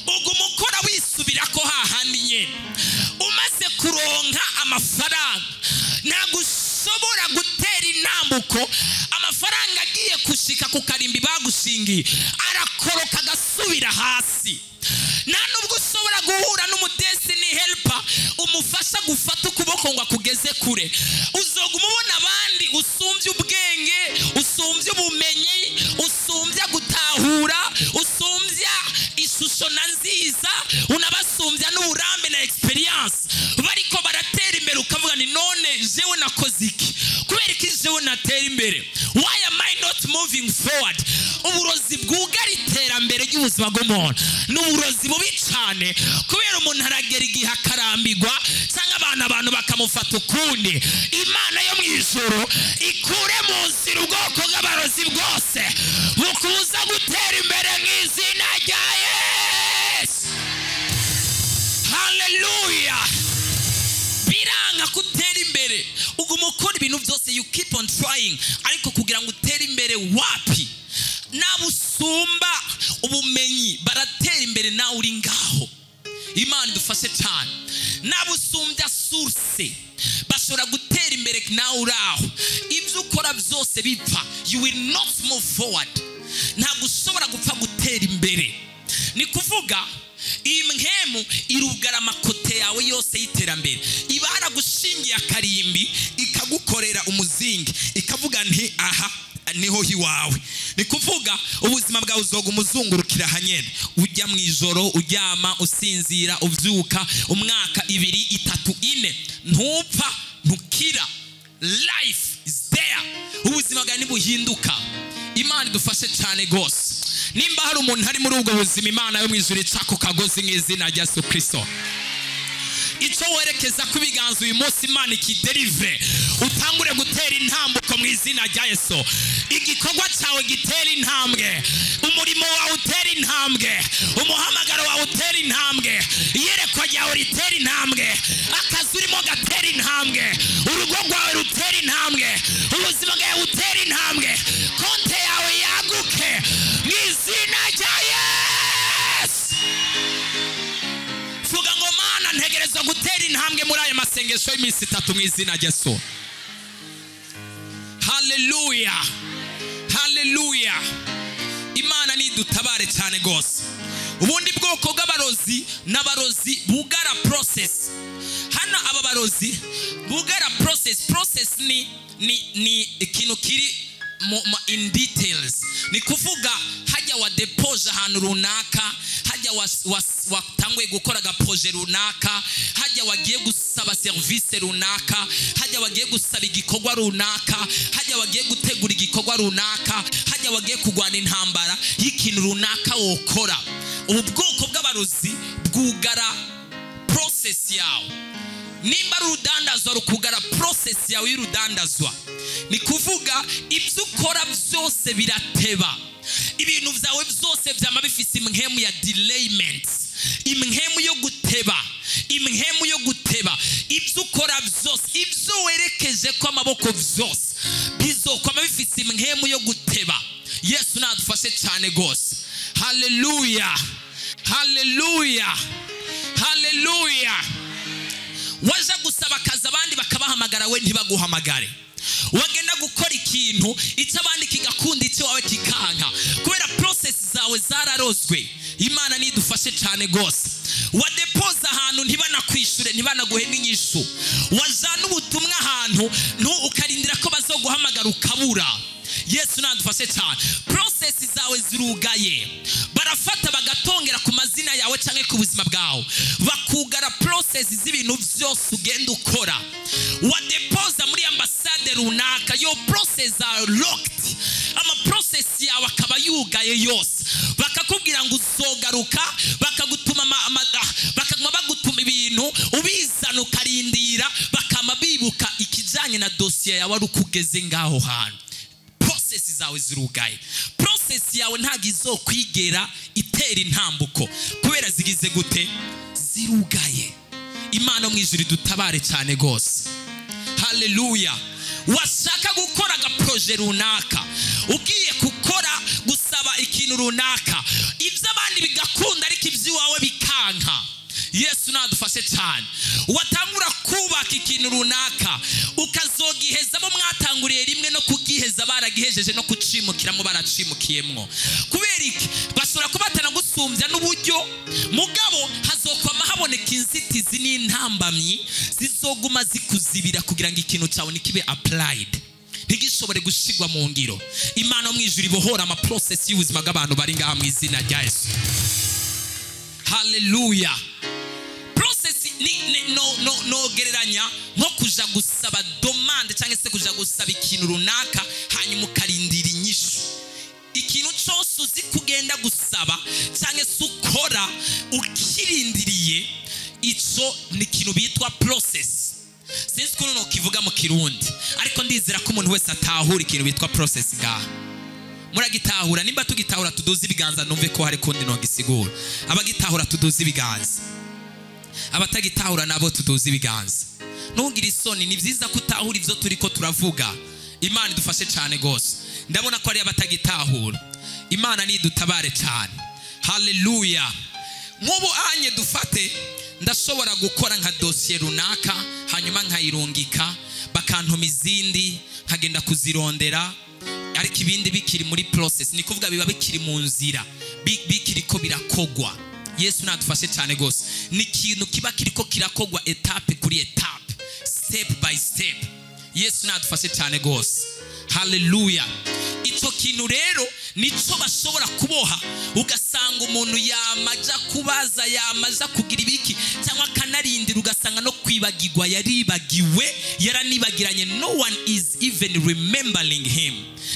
ugumukora wisubirako hahandi nyene. Umaze kuronka amafaranga ntabwo ushobora gutera intambuko amafaranga agiye kushika ku karimbi bagushingiye arakoroka agasubira hasi. Nta nubwo ushobora guhura n'umudestiny helper umufasha gufata ukuboko ngo akugeze kure. Uzoguma ubona abandi usumbye ubwenge, usumbye ubumenyi, usumbye gutahura, usumbye ishusho na nziza, unabasumbya n'uburambe na experience, bariko baratera imbere ukavuga ni none jewe nakoze iki? Kubera iki jewe natera imbere? Why am I not moving forward? Uburozi bwugara iterambere ry'ubuzima bw'umuntu n'uburozi bubi cyane, kubera umuntu aragera igihe akarambirwa cyangwa abantu bakamufata ukundi. Imana yo mu ijuru ikure mu nzira ubwoko bw'abarozi bwose bukubuza gutera imbere nk'izina rya Yesu. Haleluya. Biranga kutera imbere, uguma ukora ibintu byose, you keep on trying, ariko kugira ngo utere imbere wapi? Nabusumba ubumenyi baratera imbere nawe uri ngaho. Imana idufashe cyane. Nabusumbya source bashobora gutera imbere nawe uraho. Ibyo ukora byose bipfa, you will not move forward. Ntabwo ushobora gupfa gutera imbere. Ni kuvuga imhemu irugara amakote yawe yose y'iterambere. Iba haragushingiye akarimbi ikagukorera umuzingi ikavuga nti aha niho hiwawe. Ni kuvuga ubuzima bwawe uzoguma uzungurukira hanyene, ujya mu ijoro, uryama, usinzira, uvyuka, umwaka 2, 3, 4, ntupfa ntukira. Life is there. Ubuzima bwawe nibuhinduka. Imana idufashe cyane gose. Nimba hari umuntu hari muri ubwo buzima, Imana yo mu ijuru icako kagozi nk'izina rya Yesu Kristo. Icyo werekeza ku biganza uyu munsi Imana ikiderive, utangure gutera intambuko mu izina rya Yesu. Igikorwa cyawe gitera intambwe, umurimo wawe utera intambwe, umuhamagaro wawe utera intambwe, iyerekwa ryawe ritera intambwe, akazi urimo gatera intambwe, urugo rwawe rutera intambwe, ubuzima bwawe butera intambwe, konte yawe yaguke mu izina rya Yesu. Vuga ngo Mana ntegereza gutera intambwe muri aya masengesho y'iminsi 3 mu izina rya Yesu. Haleluya. Haleluya. Imana ni dutabare cyane gose. Ubundi bwoko bw'abarozi n'abarozi bugara process. Hano aba barozi bugara process ni ikintu kiri in details. Ni kuvuga hajya hajya wadepoje ahantu runaka, hajya watanguye gukora agaproje runaka, hajya wagiye gusaba service runaka, hajya wagiye gusaba igikorwa runaka, hajya wagiye gutegura igikorwa runaka, hajya wagiye kugwana intambara y'ikintu runaka wokora. Ubu bwoko bw'abarozi bwugara process yawe. Nimba urudandazwa rukugara process yawe y'urudandazwa, ni kuvuga ibyo ukora byose birateba. Ibintu byawe byose byama bifise imhemu ya delayment, imhemu yo guteba, imhemu yo guteba. Ibyo ukora byose, ibyo werekeje ko amaboko byose bizokoma bifise imhemu yo guteba. Yesu nadufashe cyane gose. Hallelujah, hallelujah, hallelujah. Waza gusaba akazi abandi bakabahamagara, we ntibaguhamagare. Wagenda gukora ikintu icyo abandi kigakunda icyo wawe kikanka, kubera process zawe zararozwe. Imana nidufashe cyane gose. Wadepoza ahantu ntibanakwishure, ntibanaguhe n'inyishu. Wazana ubutumwa ahantu ukarindira ko bazoguhamagara ukabura. Yesu nadufashe cyane. Process zawe zirugaye, barafata bagatongera ku mazina yawe cyangwa ku buzima bwawe, bakugara process z'ibintu byose ugenda ukora. Wadepoza muri ambasade runaka, your process are locked. Ama process yawe akaba yugaye yose. Bakakubwira ngo uzogaruka, bakagutuma bakaguma bagutuma ibintu ubizana ukarindira, bakama bibuka ikijanye na dossier yawe ari ukugeze ngaho hantu. Process zawe zirugaye. Process yawe ntago izokwigera itera intambuko kubera zigize gute? Zirugaye. Imana mu ijuru dutabare cyane gose. Hallelujah. Washaka gukora agaproje runaka, ugiye gukora gusaba ikintu runaka, ibyo abandi bigakunda ariko iby'iwawe bikanka. Yesu nadufashe cyane. Watangura kubaka ikintu runaka, ukazogiheza bo mwatanguriye rimwe no kugiheza baragihejeje no kucimukiramo baracimukiyemwo. Kubera iki? Basura kubatana gusumbya n'uburyo, mugabo hazokwama haboneka inzitizi n'intambamyi zizoguma zikuzibira kugira ngo ikintu cyawe nikibe applied, ntigishobore gushigwa mu ngiro. Imana mu ijuru ibohora ama process y'ubuzima bw'abantu bari ngaha mu izina rya Yesu. Hallelujah. Process no gereranya nko kuja gusaba demande cyangwa se kuja gusaba ikintu runaka hanyuma ukarindira inyishu. Ikintu cyose uzi kugenda gusaba cyangwa se ukora ukirindiriye, ico ni ikintu bitwa process. Sinzi ko no kivuga mu Kirundi, ariko ndizera ko umuntu wese atahura ikintu bitwa process ngaha. Muragitahura? Nimba tugitahura tuduze ibiganza numve ko hari kundi no gisigura. Abagitahura tuduze ibiganza, abatagitahura nabo tuduze ibiganza. Ntugire isoni, ni byiza kutahura ivyo turiko turavuga. Imana idufashe cyane gose. Ndabona ko ari abatagitahura. Imana ni dutabare cyane. Hallelujah. Mubo anye dufate, ndashobora gukora nka dossier runaka hanyuma nkayirungika, bakantuma izindi nkagenda kuzirondera, ariko ibindi bikiri muri process. Ni kuvuga biba bikiri mu nzira, bikiri ko birakogwa. Yesu nadufashe cyane gose. Ni ikintu kiba kiriko kirakogwa etape kuri etape, step by step. Yesu nadufashe cyane gose. Hallelujah. Ico kintu rero nico bashobora kuboha, ugasanga umuntu yamaja kubaza, yamaja kugira ibiki cyangwa kanarindira, ugasanga no kwibagirwa yaribagiwe, yaranibagiranye. No one is even remembering him.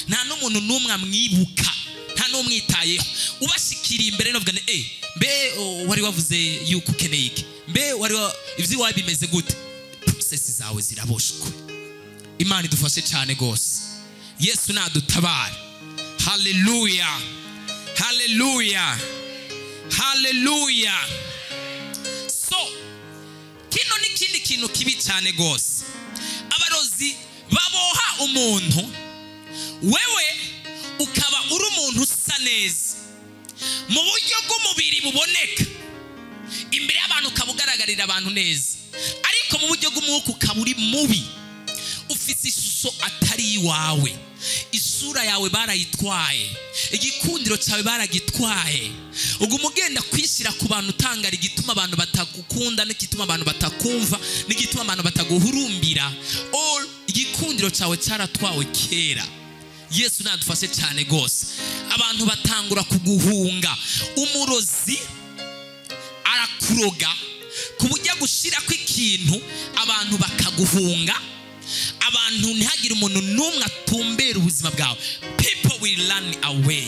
Nta n'umuntu n'umwe amwibuka, nta n'umwitayeho. Ubashikira imbere no bugane, mbe wari wavuze yuko ukeneye iki, mbe wari ivyo wabi bimeze gute? Process zawe ziraboshwe. Imana idufashe cyane gose. Yesu nadutabare. Hallelujah, hallelujah, hallelujah. So kino ni kindi kintu kibi cyane gose. Abarozi baboha umuntu, wewe ukaba uri umuntu usa neza mu buryo bw'umubiri buboneka imbere y'abantu, ukabugaragarira abantu neza, ariko mu buryo bw'umwuka ukaba uri mubi, ufite ishusho atari iwawe. Isura yawe barayitwaye, igikundiro cyawe baragitwaye. Ubwo umugenda kwishira ku bantu utangara igituma abantu batagukunda, n'igituma abantu batakumva, n'igituma abantu bataguhurumbira. Igikundiro cyawe cyaratwawe kera. Yesu nadufashe cyane gose. abantu batangura kuguhunga. Umurozi arakuroga kubujya gushira kw'ikintu abantu bakaguhunga, abantu ntihagire umuntu numwe atumbera ubuzima bwawe. People will run away.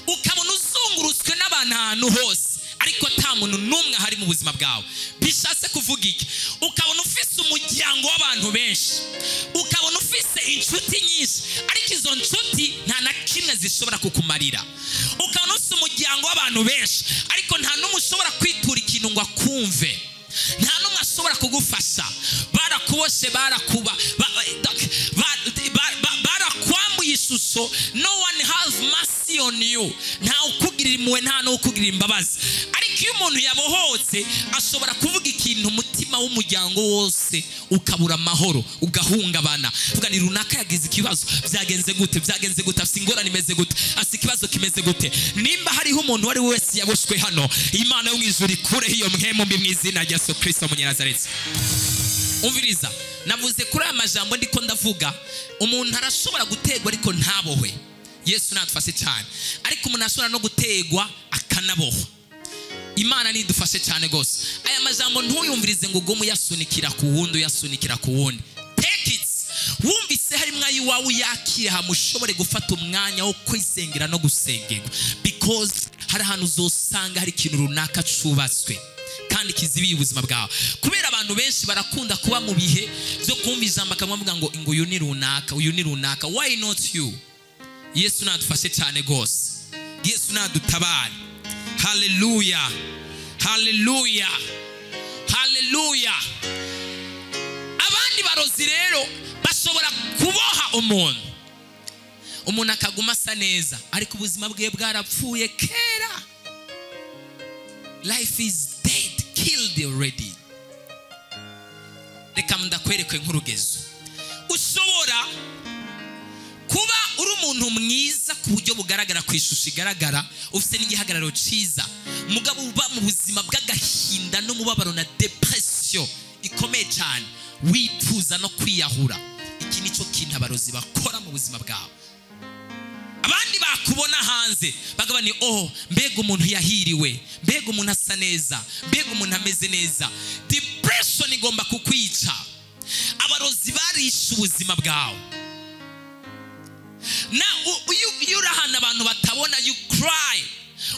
Ukabona uzungurutswe n'abantu ahantu hose ariko nta muntu numwe hari mu buzima bwawe. Bishatse kuvuga iki? Ukabona ufise umuryango w'abantu benshi, ukabona ufise inshuti nyinshi ariko izo nshuti nta na kimwe zishobora kukumarira. Ukabona ufise umuryango w'abantu benshi ariko nta n'umwe ushobora kwitura ikintu ngo akumve, nta n'umwe ashobora kugufasha. Barakuboshe, barakwambuye ishusho. No one has mercy on you. Nta ukugirira impuhwe, nta n'ukugirira imbabazi. Ariko iyo umuntu yabohotse ashobora kuvuga ikintu umutima w'umuryango wose ukabura amahoro, ugahungabana. Vuga ni runaka yagize ikibazo, byagenze gute, byagenze gute, afite ingorane imeze gute, afite ikibazo kimeze gute. Nimba hariho umuntu wari wese yaboshwe hano, Imana yo mu ijuru ikureho iyo mpemu mbi mu izina rya Yesu Kristo Munyanazareti. Umviriza, navuze kuri aya majambo ndiko ndavuga, umuntu arashobora gutegwa ariko ntabohwe. Yesu natufashe cyane. Ariko umuntu ashobora no gutegwa akanabohwa. Imana nidufashe cyane gose. Aya majambo ntuyumvirize ngo ugume uyasunikira ku wundi, uyasunikira ku wundi. Take it. Wumvise hari mwayi wawe yakire hamushobore gufata umwanya wo kwisengera no gusengerwa, because hari ahantu uzosanga hari ikintu runaka cubatswe kandi kizibiye ubuzima bwawe. Kubera abantu benshi barakunda kuba mu bihe byo kumva ijambo akavuga ngo uyu ni runaka, uyu ni runaka. Why not you? Yesu nadufashe cyane gose. Yesu nadutabare. Hallelujah, hallelujah, hallelujah. Abandi barozi rero bashobora kuboha umuntu akaguma asa neza ariko ubuzima bwe bwarapfuye kera. Life is dead, killed already. Reka ndakwereke nk'urugezo. Ushobora kuba uri umuntu mwiza ku buryo bugaragara ku ishusho igaragara, ufite n'igihagararo cyiza, mugabo uba mu buzima bw'agahinda n'umubabaro na depression ikomeye cyane, wifuza no kwiyahura. Iki nico kintu abarozi bakora mu buzima bwawe. Abandi bakubona hanze bagaba ni mbega umuntu yahiriwe, mbega umuntu asa neza, mbega umuntu ameze neza. Depression igomba kukwica. Abarozi barisha ubuzima bwawe. Na urahana abantu batabona, you cry,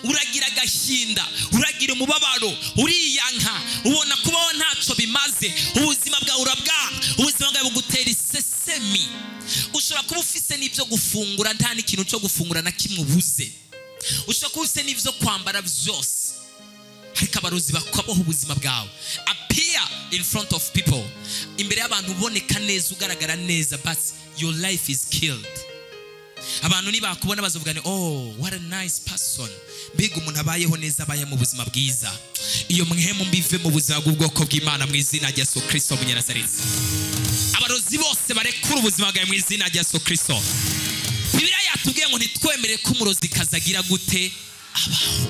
uragira agahinda, uragira umubabaro, uriyanka, ubona kubaho ntacyo bimaze, ubuzima bwawe urabwanga, ubuzima bwawe bugutera isesemi. Ushobora kuba ufise n'ibyo gufungura, nta n'ikintu cyo gufungura na kimwe ubuze. Ushobora kuba ufise n'ibyo kwambara byose, ariko abarozi bakaboha ubuzima bwawe. Appear in front of people, imbere y'abantu uboneka neza, ugaragara neza, but your life is killed. Abantu nibakubona bazovuga ni what a nice person, mbega umuntu abayeho neza, abaye mu buzima bwiza. Iyo mwihemu mbive mu buzima bw'ubwoko bw'Imana mu izina rya Yesu Kristo Munyanazareti. Abarozi bose barekura ubuzima bwawe mu izina rya Yesu Kristo. Bibiliya yatubwiye ngo ntitwemere ko umurozi kazagira gute abaho.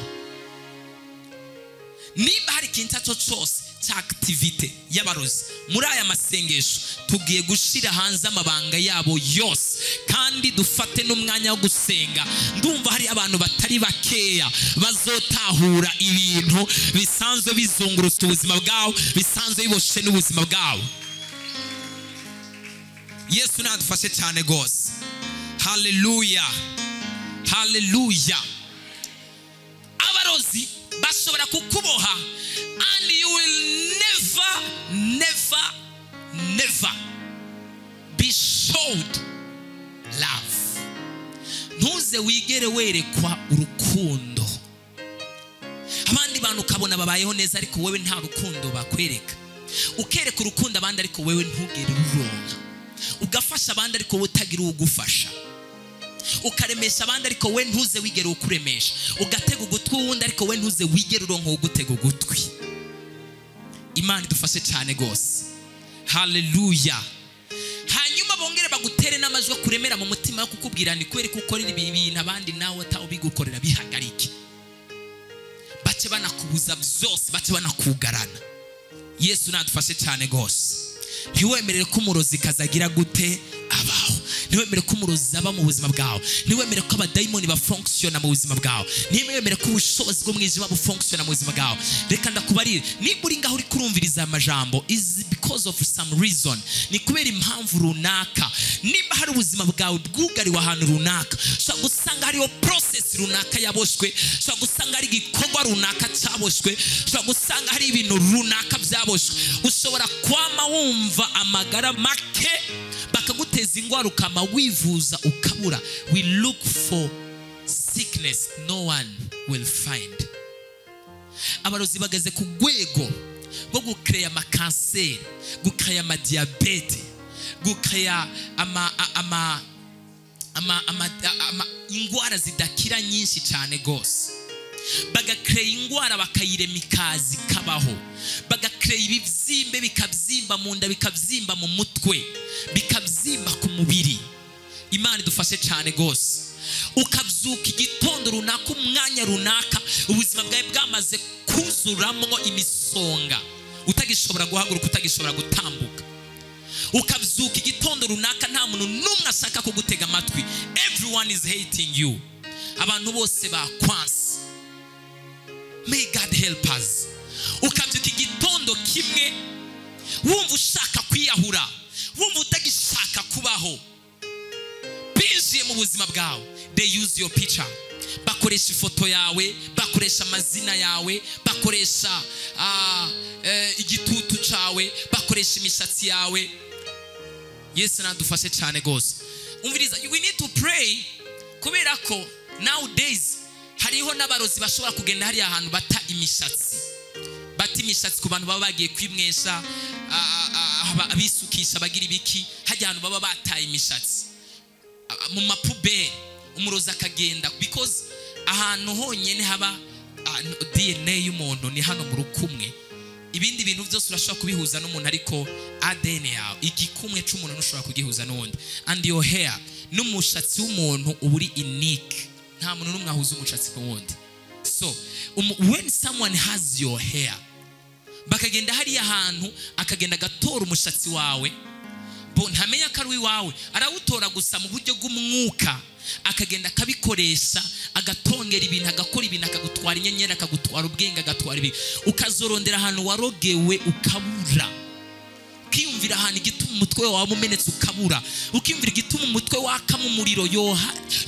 Niba hari ikintu cyose cya activity y'abarozi muri aya masengesho, tugiye gushira hanze amabanga yabo yose kandi dufate n'umwanya wo gusenga. Ndumva hari abantu batari bakeya bazotahura ibintu bisanzwe bizungurutse ubuzima bwawe, bisanzwe biboshe n'ubuzima bwawe. Yesu nadufashe cyane gose. Hallelujah, hallelujah. Abarozi bashobora kukuboha, and you will never be showed love. Ntuze wigere werekwa urukundo. Abandi bantu ukabona babayeho neza ariko wewe nta rukundo bakwereka. Ukereka urukundo abandi ariko wewe ntugere uronka. Ugafasha abandi ariko wowe utagira ugufasha. Ukaremesha abandi ariko we ntuze wigere ukuremesha. Ugatega ugutwi wundi ariko we ntuze wigere uronka ugutega ugutwi. Imana idufashe cyane gose. Hallelujah. Hanyuma bongere bagutere n'amajwi kuremera mu mutima yo kukubwira ni kweri kukorera ibintu abandi nawe atawubigukorera bihagarike. Bace banakubuza byose, bace banakugarana. Yesu nadufashe cyane gose. Ntiwemerere ko umurozi kazagira gute abaho. ntiwemere ko umurozi aba mu buzima bwawe, ntiwemere ko abadayimoni bafunctiona mu buzima bwawe, ntiwemere ko ubushobozi bwo mwijima bufunctiona mu buzima bwawe. Reka ndakubarire, niba uri ngaho uri kurumviriza amajambo is because of some reason, ni kubera impamvu runaka. Niba hari ubuzima bwawe bwugariwe ahantu runaka, ushobora gusanga hariho process runaka yaboshwe, ushobora gusanga hari igikorwa runaka cyaboshwe, ushobora gusanga hari ibintu runaka byaboshwe, ushobora kwama wumva amagara make bakaguteza ingwara ukama wivuza ukabura. We look for sickness no one will find. Abarozi bageze ku rwego rwo gucreya amakanseri, gucreya amadiyabete, gucreya ingwara zidakira nyinshi cyane gose. Bagacreya ingwara bakayirema ikazi kabaho, bagacreya ibibyimbe bikabyimba mu nda, bikabyimba mu mutwe, bikabyimba ku mubiri. Imana idufashe cyane gose. Ukabyuka igitondo runaka, umwanya runaka, ubuzima bwawe bwamaze kuzuramwo imisonga, utagishobora guhaguruka, utagishobora gutambuka. Ukabyuka igitondo runaka nta muntu n'umwe ashaka kugutega amatwi, everyone is hating you, abantu bose bakwanse. May God help us. Ukabyuka igitondo kimwe wumva ushaka kwiyahura, wumva utagishaka kubaho, binjiye mu buzima bwawe. They use your picture, bakoresha ifoto yawe, bakoresha amazina yawe, bakoresha igitutu cyawe, bakoresha imishatsi yawe. Yesu nadufashe cyane gose. Umviriza, we need to pray, kubera ko nowadays hariho n'abarozi bashobora kugenda hariya ahantu bata imishatsi, ku bantu baba bagiye kwimwesha, abisukisha bagira ibiki, hajya ahantu baba bataye imishatsi mu mapuberi. Umurozi akagenda, because ahantu honyine haba DNA y'umuntu ni hano mu rukumwe. Ibindi bintu byose urashobora kubihuza n'umuntu, ariko ADN yawe, igikumwe cy'umuntu ntushobora kugihuza n'undi. And your hair, n'umushatsi w'umuntu uburi unique, nta muntu n'umwe ahuza umushatsi n'uwundi. So when someone has your hair, bakagenda hariya ahantu akagenda gatora umushatsi wawe, bo ntamenya ko ari wawe, arawutora gusa mu buryo bw'umwuka, akagenda akabikoresha, agatongera ibintu, agakora ibintu, akagutwara inyenyeri, akagutwara ubwenge, agatwara ibi, ukazorondera ahantu warogewe ukabura. Ukiyumvira ahantu igituma umutwe wawe umenetse ukabura, ukiyumvira igituma umutwe wakamo umuriro,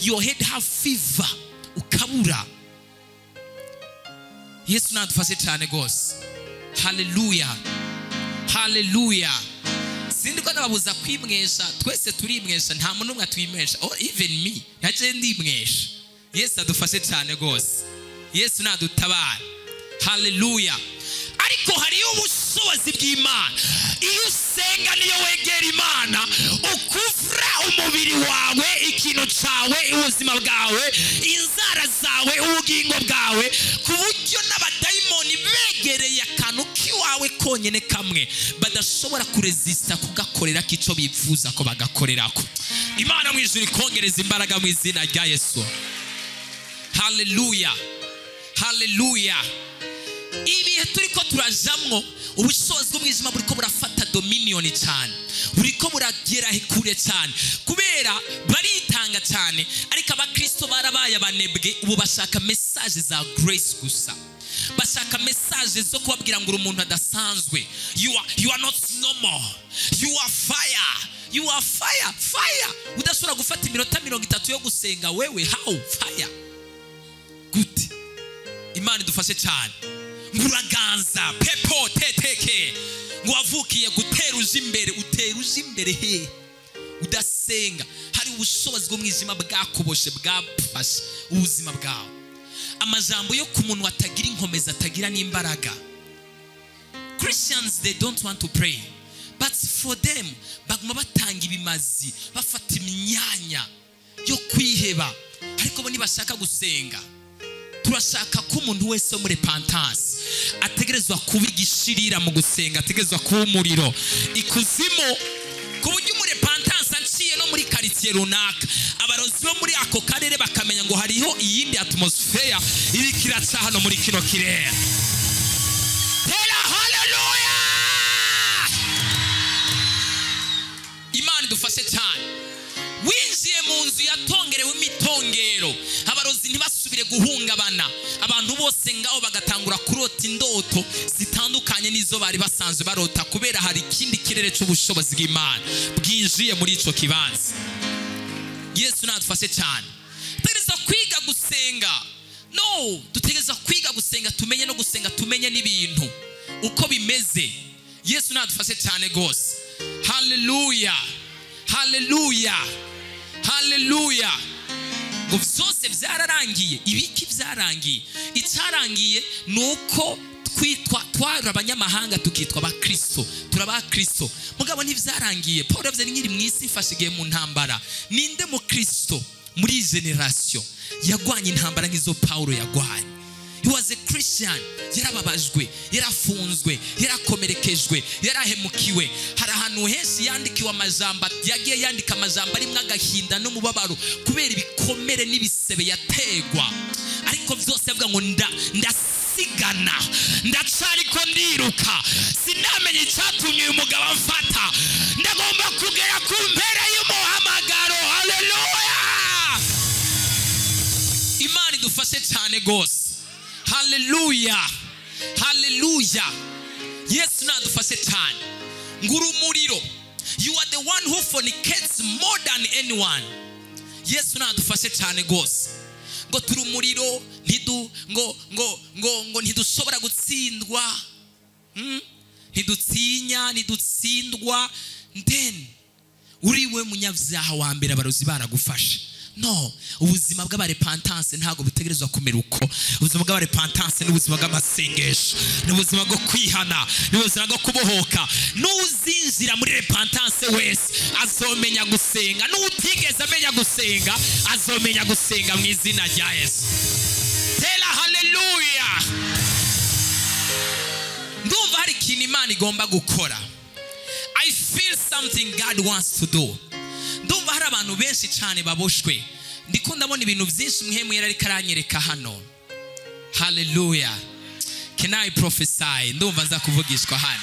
your head have fever, ukabura. Yesu nadufashe cyane gose. Hallelujah, hallelujah. Sindi ko nababuza kwimwesha, twese turimwesha, nta muntu umwe atwimwesha, or even me ntaje ndimwesha. Yesu adufashe cyane gose. Yesu nadutabara. Hallelujah. Ariko hariyo ubushobozi bw'Imana. Iyo usenga niyo wegera Imana, ukuvura umubiri wawe, ikintu cyawe, ubuzima bwawe, inzara zawe, ubugingo bwawe, ku buryo n'abadayimoni begereye akantu kiwawe konyene kamwe badashobora kuresista kugakorera kico bipfuza ko bagakorerako. Imana mu ijuru ikongereza imbaraga mu izina rya Yesu. Hallelujah, hallelujah. Ibihe turiko turajamwo, ubushobozi bw'umwijima buriko burafata dominion cyane, buriko buragera kure cyane, kubera baritanga cyane. Ariko abakristo barabaye abanebwe, ubu bashaka message za grace gusa, bashaka message zo kubabwira ngo umuntu adasanzwe. You are not normal, you are fire, you are fire, fire. Udashobora gufata iminota 30 yo gusenga wewe, how fire? Good. Imana idufashe cyane. Nguraganza pepo teteke, ngwavukiye guteruza imbere, uteruza imbere he udasenga. Hari ubushobozi bw'umwijima bwakuboshe, bwafashe ubuzima bwawe. Amajambo yo ku muntu atagira inkomeza, atagira n'imbaraga. Christians, they don't want to pray, but for them baguma batanga ibimazi, bafata imyanya yo kwiheba, ariko bo nibashaka gusenga. Turashaka ko umuntu wese muri repentance ategerezwa kuba igishirira mu gusenga, ategerezwa kuba umuriro ikuzimu, ku buryo muri repentance anciye no muri quartier runaka, abarozi bo muri ako karere bakamenya ngo hariho iyindi atmosphere iri kiraca hano muri kino kirere. Hallelujah! Imana idufashe cyane. We yatongerewe imitongero, abarozi ntibasubire guhungabana, abantu bose ngaho bagatangura kurota indoto zitandukanye n'izo bari basanzwe barota, kubera hari ikindi kirere cy'ubushobozi bw'Imana bwinjiye muri ico kibanza. Yesu nadufashe cyane. Tugereza kwiga gusenga. No, dutegereza kwiga gusenga, tumenye no gusenga, tumenye n'ibintu uko bimeze. Yesu nadufashe cyane gose. Hallelujah, hallelujah, hallelujah. Ngo byose byararangiye. Ibiki byarangiye? Icyarangiye nuko twari abanyamahanga tukitwa abakristo, turabakristo. Mugabo ntibyarangiye. Paul yavuze nkiri mu isi mfashigiye mu ntambara. Ninde mu Kristo muri generation yagwanye intambara nk'izo Paulo yagwanye? He was a Christian. Yarababajwe, yarafunzwe, yarakomerekejwe, yarahemukiwe. Hari ahantu henshi yandikiwe amajambo, yagiye yandika amajambo arimwe agahinda n'umubabaro kubera ibikomere n'ibisebe yategwa. Ariko byose yavuga ngo ndasigana, ndacariko ndiruka, sinamenye icyatumye uyu mugabo amfata, ndagomba kugera ku mpera y'umuhamagaro. Hallelujah, Imana idufashe cyane gose. Hallelujah, hallelujah. Yesu nadufashe cyane. Nguru umuriro, you are the one who fornicates more than anyone. Yesu nadufashe cyane gose. Ngo turi umuriro, ngo ntidushobora gutsindwa, ntidutinya, ntidutsindwa. Then uriwe munyabyaha wa mbere abarozi baragufasha. No, ubuzima bw'abarepentance ntago butegerezwa kumera uko. Ubuzima bw'abarepentance n'ubuzima bw'amasengesho, n'ubuzima bwo kwihana, n'ubuzima bwo kubohoka. N'uzinjira muri repentance wese azomenya gusenga, n'utigeze amenya gusenga azomenya gusenga mu izina rya Yesu. Tela hallelujah. Ndumva hari ikintu Imana igomba gukora. I feel something God wants to do. Ndumva hari abantu benshi cyane baboshwe. Ndiko ndabona ibintu byinshi mwemu yari ari karanyereka hano. Hallelujah. Can I prophesy? Ndumva nza kuvugishwa hano.